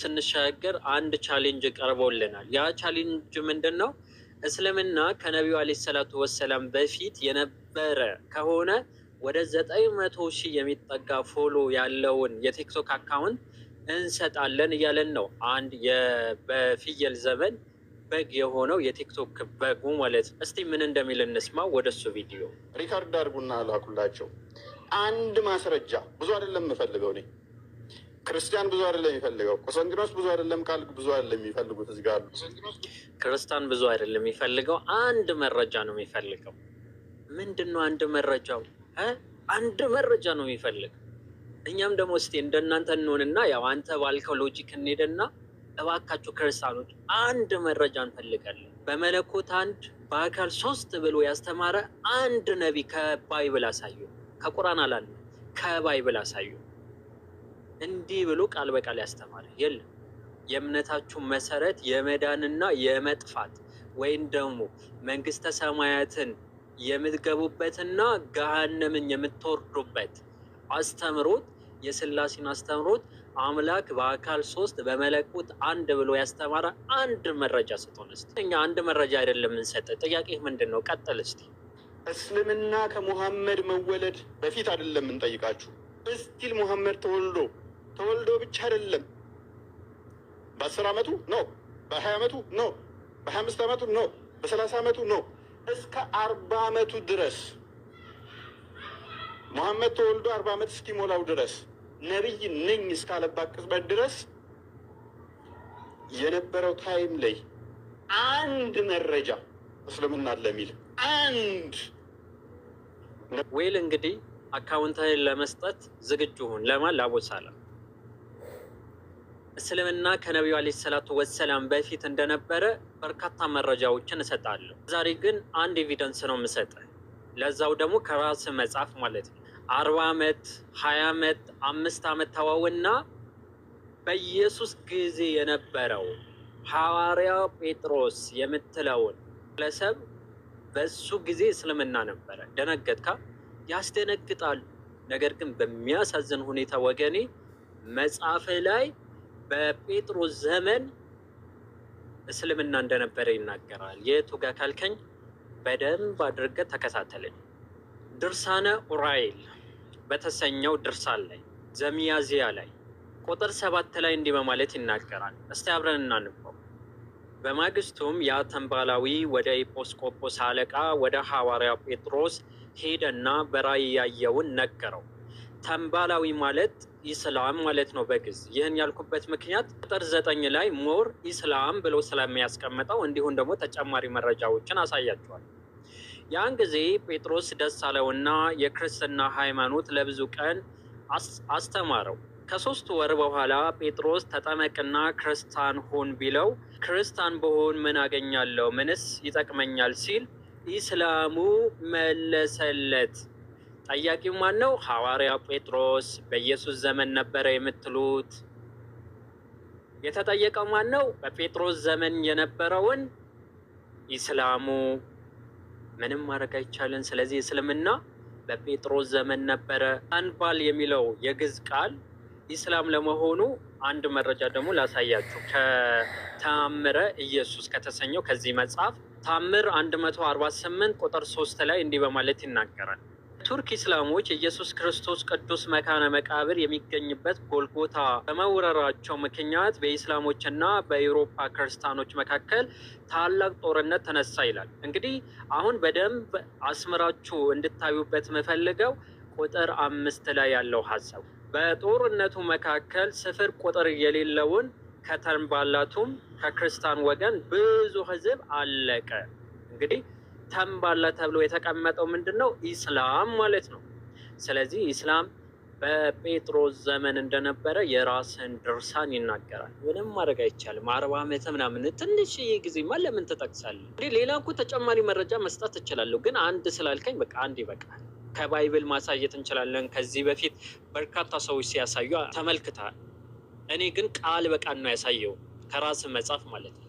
ስንሻገር አንድ ቻሌንጅ ቀርቦልናል። ያ ቻሌንጅ ምንድን ነው? እስልምና ከነቢዩ አለይሂ ሰላቱ ወሰላም በፊት የነበረ ከሆነ ወደ 900,000 የሚጠጋ ፎሎ ያለውን የቲክቶክ አካውንት እንሰጣለን እያለን ነው። አንድ በፍየል ዘመን በግ የሆነው የቲክቶክ በጉ ማለት ነው። እስቲ ምን እንደሚል እንስማው። ወደሱ ቪዲዮ ሪካርድ አድርጉና ላኩላቸው። አንድ ማስረጃ ብዙ አይደለም የምፈልገው እኔ ክርስቲያን ብዙ አይደለም የሚፈልገው። ቆስጠንጢኖስ ብዙ አይደለም ቃል ብዙ አይደለም የሚፈልጉት። እዚህ ጋር ክርስቲያን ብዙ አይደለም የሚፈልገው፣ አንድ መረጃ ነው የሚፈልገው። ምንድን ነው አንድ መረጃው? አንድ መረጃ ነው የሚፈልገው። እኛም ደግሞ እስቲ እንደናንተ እንሆንና ያው አንተ ባልከው ሎጂክ እንሄድና እባካችሁ ክርስቲያኖች አንድ መረጃ እንፈልጋለን። በመለኮት አንድ በአካል ሶስት ብሎ ያስተማረ አንድ ነቢይ ከባይብል አሳዩ። ከቁርአን አላለ፣ ከባይብል አሳዩ። እንዲህ ብሎ ቃል በቃል ያስተማረ የለም። የእምነታችሁ መሰረት የመዳንና የመጥፋት ወይም ደግሞ መንግስተ ሰማያትን የምትገቡበትና ገሃነምን የምትወርዱበት አስተምሮት የስላሴን አስተምሮት አምላክ በአካል ሶስት በመለኮት አንድ ብሎ ያስተማረ አንድ መረጃ ስትሆን እስቲ እኛ አንድ መረጃ አይደለም እንሰጥ። ጥያቄ ምንድን ነው? ቀጥል እስቲ። እስልምና ከሙሐመድ መወለድ በፊት አይደለም እንጠይቃችሁ። እስቲል ሙሐመድ ተወልዶ ብቻ አይደለም። በ10 ዓመቱ ነው፣ በ20 ዓመቱ ነው፣ በ25 ዓመቱ ነው፣ በ30 ዓመቱ ነው፣ እስከ 40 ዓመቱ ድረስ ሙሐመድ ተወልዶ 40 ዓመት እስኪሞላው ድረስ ነቢይ ነኝ እስካለባት ቅጽበት ድረስ የነበረው ታይም ላይ አንድ መረጃ እስልምና አለ የሚል አንድ ዌል እንግዲህ አካውንታይን ለመስጠት ዝግጁ ሁን። ለማን? ለአቡሰላም። እስልምና ከነቢዩ አለይሂ ሰላቱ ወሰላም በፊት እንደነበረ በርካታ መረጃዎችን እሰጣለሁ። ዛሬ ግን አንድ ኤቪደንስ ነው የምሰጠህ። ለዛው ደግሞ ከራስ መጽሐፍ ማለት ነው። 40 ዓመት 20 ዓመት 5 ዓመት ተዋውና በኢየሱስ ጊዜ የነበረው ሐዋርያ ጴጥሮስ የምትለውን ግለሰብ በሱ ጊዜ እስልምና ነበረ። ደነገጥካ? ያስደነግጣል። ነገር ግን በሚያሳዝን ሁኔታ ወገኔ መጽሐፍ ላይ በጴጥሮስ ዘመን እስልምና እንደነበረ ይናገራል። የቱ ጋር ካልከኝ በደንብ አድርገህ ተከታተለኝ። ድርሳነ ኡራኤል በተሰኘው ድርሳን ላይ ዘሚያዚያ ላይ ቁጥር 7 ላይ እንዲህ በማለት ይናገራል። እስቲ አብረን እናንበው። በማግስቱም ያ ተንባላዊ ወደ ኤጲስቆጶስ አለቃ ወደ ሐዋርያ ጴጥሮስ ሄደና በራእይ ያየውን ነገረው። ተንባላዊ ማለት ኢስላም ማለት ነው በግዕዝ። ይህን ያልኩበት ምክንያት ቁጥር 9 ላይ ሞር ኢስላም ብሎ ስለሚያስቀምጠው እንዲሁም ደግሞ ተጨማሪ መረጃዎችን አሳያቸዋል። ያን ጊዜ ጴጥሮስ ደስ አለውና የክርስትና ሃይማኖት ለብዙ ቀን አስተማረው። ከ3 ወር በኋላ ጴጥሮስ ተጠመቅና ክርስቲያን ሁን ቢለው ክርስቲያን በሆን ምን አገኛለሁ? ምንስ ይጠቅመኛል? ሲል ኢስላሙ መለሰለት። ጠያቂው ማን ነው? ሐዋርያ ጴጥሮስ። በኢየሱስ ዘመን ነበረ የምትሉት? የተጠየቀው ማን ነው? በጴጥሮስ ዘመን የነበረውን ኢስላሙ። ምንም ማድረግ አይቻልን። ስለዚህ እስልምና በጴጥሮስ ዘመን ነበረ። አንባል የሚለው የግዕዝ ቃል ኢስላም ለመሆኑ አንድ መረጃ ደግሞ ላሳያችሁ። ከተአምረ ኢየሱስ ከተሰኘው ከዚህ መጽሐፍ ታምር 148 ቁጥር 3 ላይ እንዲህ በማለት ይናገራል። ቱርክ ኢስላሞች ኢየሱስ ክርስቶስ ቅዱስ መካነ መቃብር የሚገኝበት ጎልጎታ በመውረራቸው ምክንያት በኢስላሞችና በአውሮፓ ክርስቲያኖች መካከል ታላቅ ጦርነት ተነሳ ይላል። እንግዲህ አሁን በደንብ አስምራችሁ እንድታዩበት የምፈልገው ቁጥር 5 ላይ ያለው ሀሳብ በጦርነቱ መካከል ስፍር ቁጥር የሌለውን ከተንባላቱም ከክርስቲያን ወገን ብዙ ሕዝብ አለቀ። እንግዲህ ተንባላ ተብሎ የተቀመጠው ምንድን ነው? ኢስላም ማለት ነው። ስለዚህ ኢስላም በጴጥሮስ ዘመን እንደነበረ የራስን ድርሳን ይናገራል። ምንም ማድረግ አይቻልም። 40 ዓመት ምናምን ትንሽ ጊዜማ ለምን ትጠቅሳለህ? እንግዲህ ሌላ እኮ ተጨማሪ መረጃ መስጠት እችላለሁ፣ ግን አንድ ስላልከኝ በቃ አንድ ይበቃል። ከባይብል ማሳየት እንችላለን። ከዚህ በፊት በርካታ ሰዎች ሲያሳዩ ተመልክተሃል። እኔ ግን ቃል በቃል ነው ያሳየው፣ ከራስ መጽሐፍ ማለት ነው።